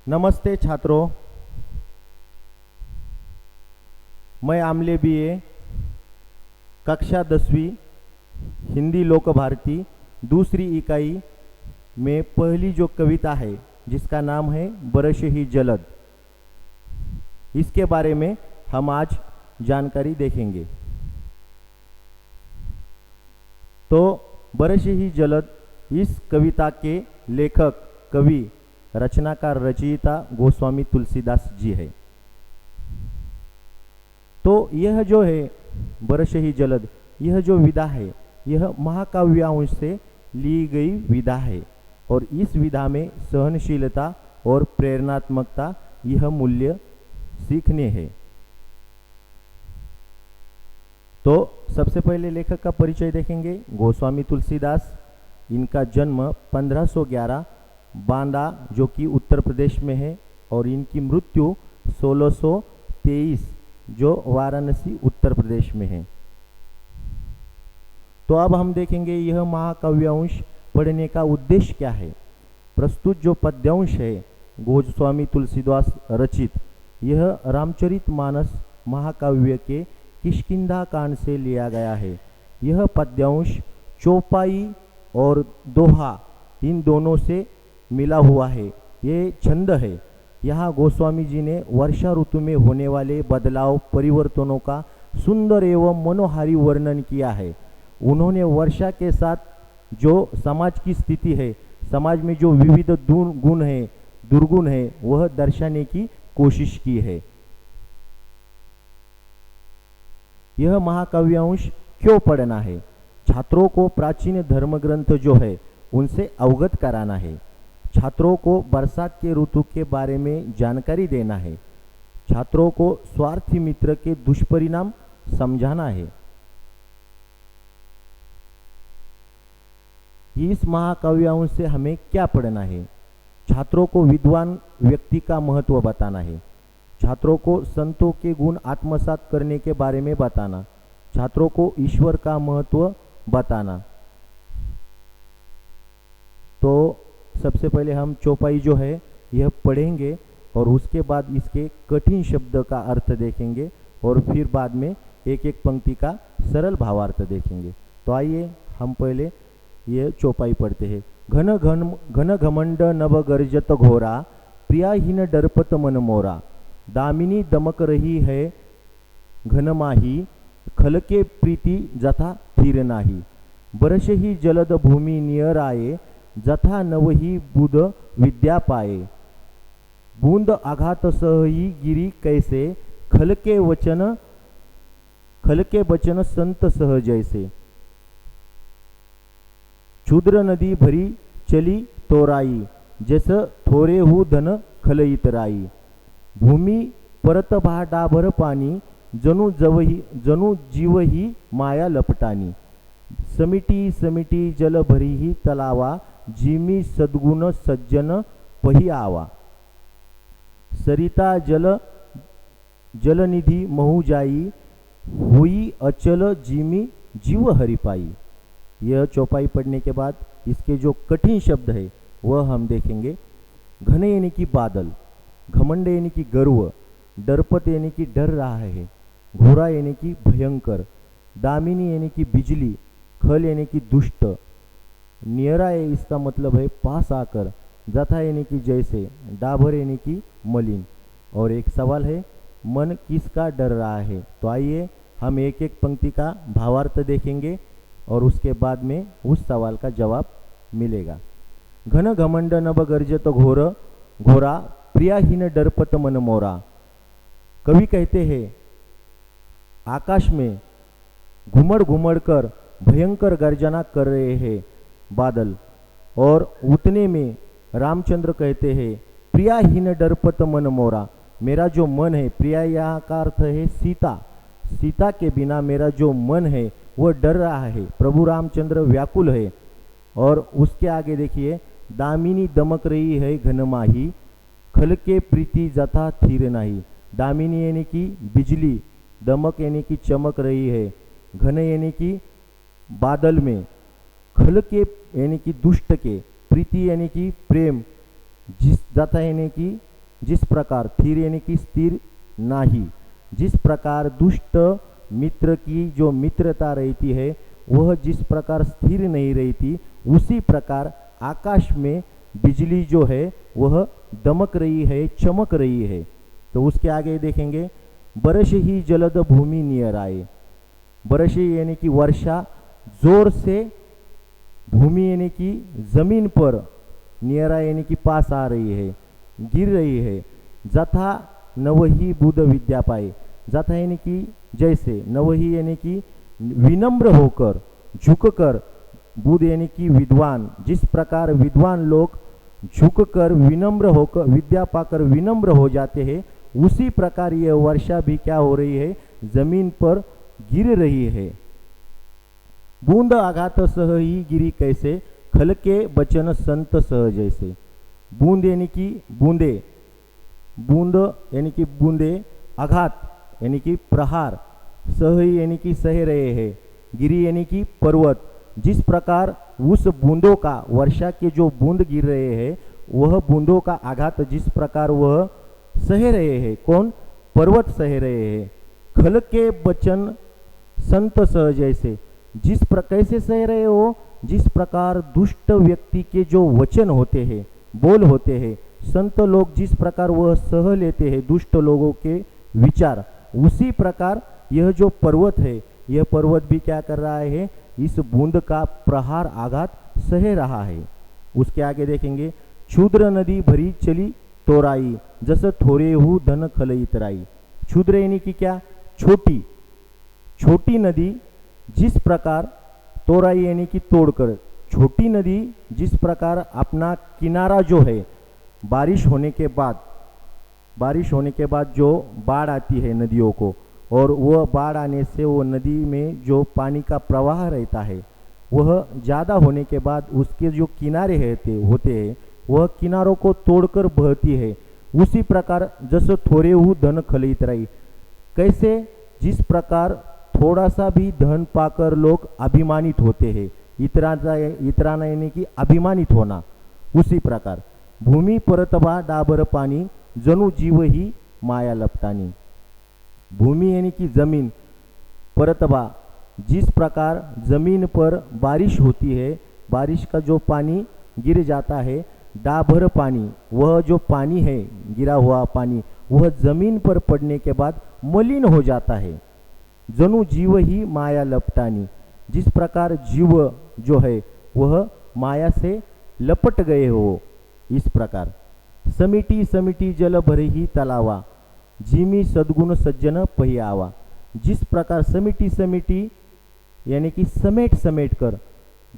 नमस्ते छात्रों, मैं आमले बीए कक्षा 10वीं हिंदी लोक भारती दूसरी इकाई में पहली जो कविता है जिसका नाम है बरस ही जलद, इसके बारे में हम आज जानकारी देखेंगे। तो बरस ही जलद इस कविता के लेखक कवि रचनाकार रचयिता गोस्वामी तुलसीदास जी है। तो यह जो है बरस ही जलद, यह जो विधा है यह महाकाव्यांश से ली गई विधा है और इस विधा में सहनशीलता और प्रेरणात्मकता यह मूल्य सीखने हैं। तो सबसे पहले लेखक का परिचय देखेंगे। गोस्वामी तुलसीदास, इनका जन्म 1511 बांदा जो कि उत्तर प्रदेश में है और इनकी मृत्यु 1623 जो वाराणसी उत्तर प्रदेश में है। तो अब हम देखेंगे यह महाकाव्यांश पढ़ने का उद्देश्य क्या है। प्रस्तुत जो पद्यांश है गोस्वामी तुलसीदास रचित, यह रामचरितमानस महाकाव्य के किष्किंधा कांड से लिया गया है। यह पद्यांश चौपाई और दोहा इन दोनों से मिला हुआ है। ये छंद है। यहाँ गोस्वामी जी ने वर्षा ऋतु में होने वाले बदलाव परिवर्तनों का सुंदर एवं मनोहारी वर्णन किया है। उन्होंने वर्षा के साथ जो समाज की स्थिति है, समाज में जो विविध गुण है, दुर्गुण है, वह दर्शाने की कोशिश की है। यह महाकाव्यांश क्यों पढ़ना है? छात्रों को प्राचीन धर्म ग्रंथ जो है उनसे अवगत कराना है। छात्रों को बरसात के ऋतु के बारे में जानकारी देना है। छात्रों को स्वार्थी मित्र के दुष्परिणाम समझाना है। इस महाकाव्यांश से हमें क्या पढ़ना है? छात्रों को विद्वान व्यक्ति का महत्व बताना है। छात्रों को संतों के गुण आत्मसात करने के बारे में बताना। छात्रों को ईश्वर का महत्व बताना। तो सबसे पहले हम चौपाई जो है यह पढ़ेंगे और उसके बाद इसके कठिन शब्द का अर्थ देखेंगे और फिर बाद में एक एक पंक्ति का सरल भावार्थ देखेंगे। तो आइए हम पहले ये चौपाई पढ़ते हैं। घन घमंड नभ गर्जत घोरा, प्रियाहीन डरपत मन मोरा। दामिनी दमक रही है घनमाही, खलके प्रीति जथा थीर नाही। बरस ही जलद भूमि नियर आए, जथा नवही बुध विद्या पाए। बूंद आघात सहही गिरी कैसे, खलके बचन संत सह जैसे। क्षुद्र नदी भरी चली तोराई, जैस थोरे हु धन खलईत राई। भूमि परत भा डाभर पानी, जणू जीव ही माया लपटानी। समिटी समिटी जल भरी ही तलावा, जिमी सद्गुण सज्जन पही आवा। सरिता जलनिधि महु जाई, हुई अचल जिमी जीव हरि पाई। यह चौपाई पढ़ने के बाद इसके जो कठिन शब्द है वह हम देखेंगे। घन यानी कि बादल, घमंड यानी कि गर्व, डरपत यानी कि डर रहा है, घोरा यानी कि भयंकर, दामिनी यानी कि बिजली, खल यानी कि दुष्ट, नियरा है इसका मतलब है पास आकर, जथा यानी कि जैसे, डाभर यानी कि मलिन। और एक सवाल है, मन किसका डर रहा है? तो आइए हम एक एक पंक्ति का भावार्थ देखेंगे और उसके बाद में उस सवाल का जवाब मिलेगा। घन घमंड नभ गर्जत घोरा, प्रियाहीन डरपत मन मोरा। कवि कहते हैं आकाश में घुमड़ घुमड़ कर भयंकर गर्जना कर रहे हैं बादल, और उतने में रामचंद्र कहते हैं प्रियाहीन डरपत मन मोरा। मेरा जो मन है, प्रिया यहाँ का अर्थ है सीता, सीता के बिना मेरा जो मन है वह डर रहा है। प्रभु रामचंद्र व्याकुल है। और उसके आगे देखिए, दामिनी दमक रही है घनमाही, खलके प्रीति जथा थीर नाही। दामिनी यानी कि बिजली, दमक यानी कि चमक रही है, घन यानी कि बादल में, खल के यानी कि दुष्ट के, प्रीति यानी कि प्रेम, जिस जाता यानी कि जिस प्रकार थिर यानी कि स्थिर नाही, जिस प्रकार दुष्ट मित्र की जो मित्रता रहती है वह जिस प्रकार स्थिर नहीं रहती, उसी प्रकार आकाश में बिजली जो है वह दमक रही है, चमक रही है। तो उसके आगे देखेंगे, बरस ही जलद भूमि नियर आए। बरस यानी कि वर्षा जोर से भूमि यानी कि जमीन पर, नियरा यानी कि पास आ रही है, गिर रही है। जथा नवही बुध विद्या पाए, जथा यानी कि जैसे, नवही यानी कि विनम्र होकर, झुककर, बुध यानी कि विद्वान, जिस प्रकार विद्वान लोग झुककर विनम्र होकर, विद्या पाकर विनम्र हो जाते हैं, उसी प्रकार यह वर्षा भी क्या हो रही है, जमीन पर गिर रही है। बूंद आघात सह ही गिरी कैसे, खलके बचन संत सह जैसे। बूंद यानी कि बूंदे, बूंद यानी कि बूंदे, आघात यानी कि प्रहार, सह यानी कि सह रहे हैं, गिरी यानी कि पर्वत। जिस प्रकार उस बूंदों का, वर्षा के जो बूंद गिर रहे हैं, वह बूंदों का आघात जिस प्रकार वह सह रहे हैं, कौन, पर्वत सह रहे हैं। खल के बचन संत सह जैसे, जिस प्रकार से सह रहे हो, जिस प्रकार दुष्ट व्यक्ति के जो वचन होते हैं, बोल होते हैं, संत लोग जिस प्रकार वह सह लेते हैं दुष्ट लोगों के विचार, उसी प्रकार यह जो पर्वत है, यह पर्वत भी क्या कर रहा है, इस बूंद का प्रहार आघात सह रहा है। उसके आगे देखेंगे, क्षुद्र नदी भरी चली तोराई, जस थोरे हु धन खल इतराई। क्षुद्र यानी कि क्या, छोटी, छोटी नदी जिस प्रकार, तोराई यानी कि तोड़कर, छोटी नदी जिस प्रकार अपना किनारा जो है, बारिश होने के बाद, बारिश होने के बाद जो बाढ़ आती है नदियों को, और वह बाढ़ आने से वो नदी में जो पानी का प्रवाह रहता है वह ज़्यादा होने के बाद उसके जो किनारे होते हैं वह किनारों को तोड़कर बहती है। उसी प्रकार जैसे थोड़े हु धन खलित रही, कैसे, जिस प्रकार थोड़ा सा भी धन पाकर लोग अभिमानित होते हैं, इतराना यानी कि अभिमानित होना, उसी प्रकार भूमि परतबा डाबर पानी, जनु जीव ही माया लपटानी। भूमि यानी कि जमीन, परतबा जिस प्रकार जमीन पर बारिश होती है, बारिश का जो पानी गिर जाता है, डाभर पानी, वह जो पानी है, गिरा हुआ पानी, वह जमीन पर पड़ने के बाद मलिन हो जाता है। जनु जीव ही माया लपटानी, जिस प्रकार जीव जो है वह माया से लपट गए हो, इस प्रकार। समिटी समिटी जल भरे ही तलावा, जिमी सद्गुण सज्जन पही आवा। जिस प्रकार समिटी समिटी यानी कि समेट समेट कर,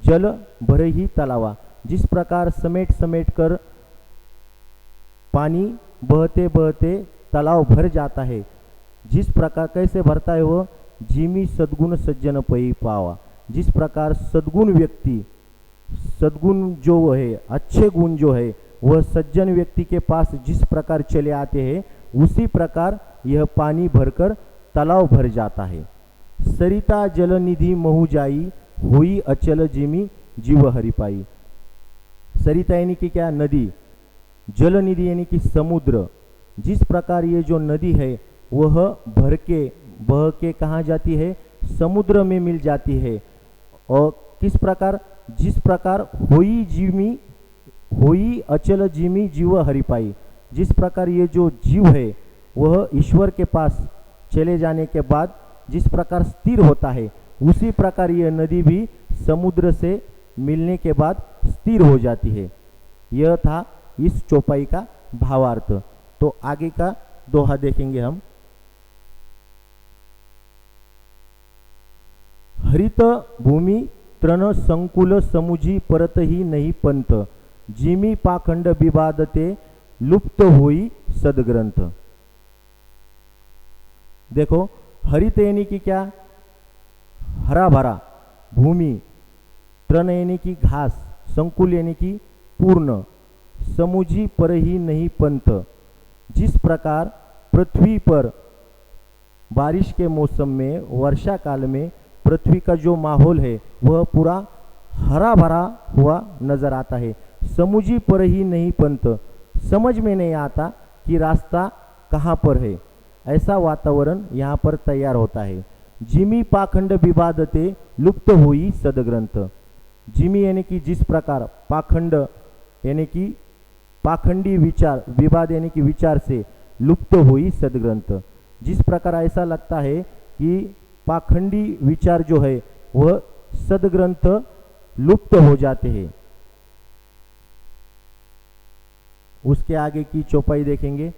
जल भरे ही तलावा, जिस प्रकार समेट समेट कर पानी बहते बहते तालाब भर जाता है, जिस प्रकार कैसे भरता है वह, जिमी सद्गुण सज्जन पही पावा। जिस प्रकार सद्गुण व्यक्ति, सद्गुण जो है, अच्छे गुण जो है, वह सज्जन व्यक्ति के पास जिस प्रकार चले आते हैं, उसी प्रकार यह पानी भरकर तालाब भर जाता है। सरिता जल निधि महु जाई, हुई अचल जिमी जीव हरि पाई। सरिता यानी कि क्या, नदी, जल निधि यानी कि समुद्र। जिस प्रकार ये जो नदी है वह भर के बह के कहाँ जाती है, समुद्र में मिल जाती है। और किस प्रकार, जिस प्रकार होई अचल जिमी जीव हरि पाई, जिस प्रकार ये जो जीव है वह ईश्वर के पास चले जाने के बाद जिस प्रकार स्थिर होता है, उसी प्रकार यह नदी भी समुद्र से मिलने के बाद स्थिर हो जाती है। यह था इस चौपाई का भावार्थ। तो आगे का दोहा देखेंगे हम। हरित भूमि तृण संकुल समुझी परत ही नहीं पंथ, जिमी पाखंड विवादते लुप्त हुई सदग्रंथ। देखो, हरित यानी कि क्या, हरा भरा, भूमि, तृण यानी कि घास, संकुल यानी कि पूर्ण, समुझी पर ही नहीं पंथ। जिस प्रकार पृथ्वी पर बारिश के मौसम में, वर्षा काल में पृथ्वी का जो माहौल है वह पूरा हरा भरा हुआ नजर आता है। समुझी पर ही नहीं पंथ, समझ में नहीं आता कि रास्ता कहाँ पर है, ऐसा वातावरण यहाँ पर तैयार होता है। जिमी पाखंड विवादते लुप्त हुई सदग्रंथ। जिमी यानी कि जिस प्रकार, पाखंड यानी कि पाखंडी विचार, विवाद यानी कि विचार से लुप्त हुई सदग्रंथ। जिस प्रकार ऐसा लगता है कि पाखंडी विचार जो है वह सदग्रंथ लुप्त हो जाते हैं। उसके आगे की चौपाई देखेंगे।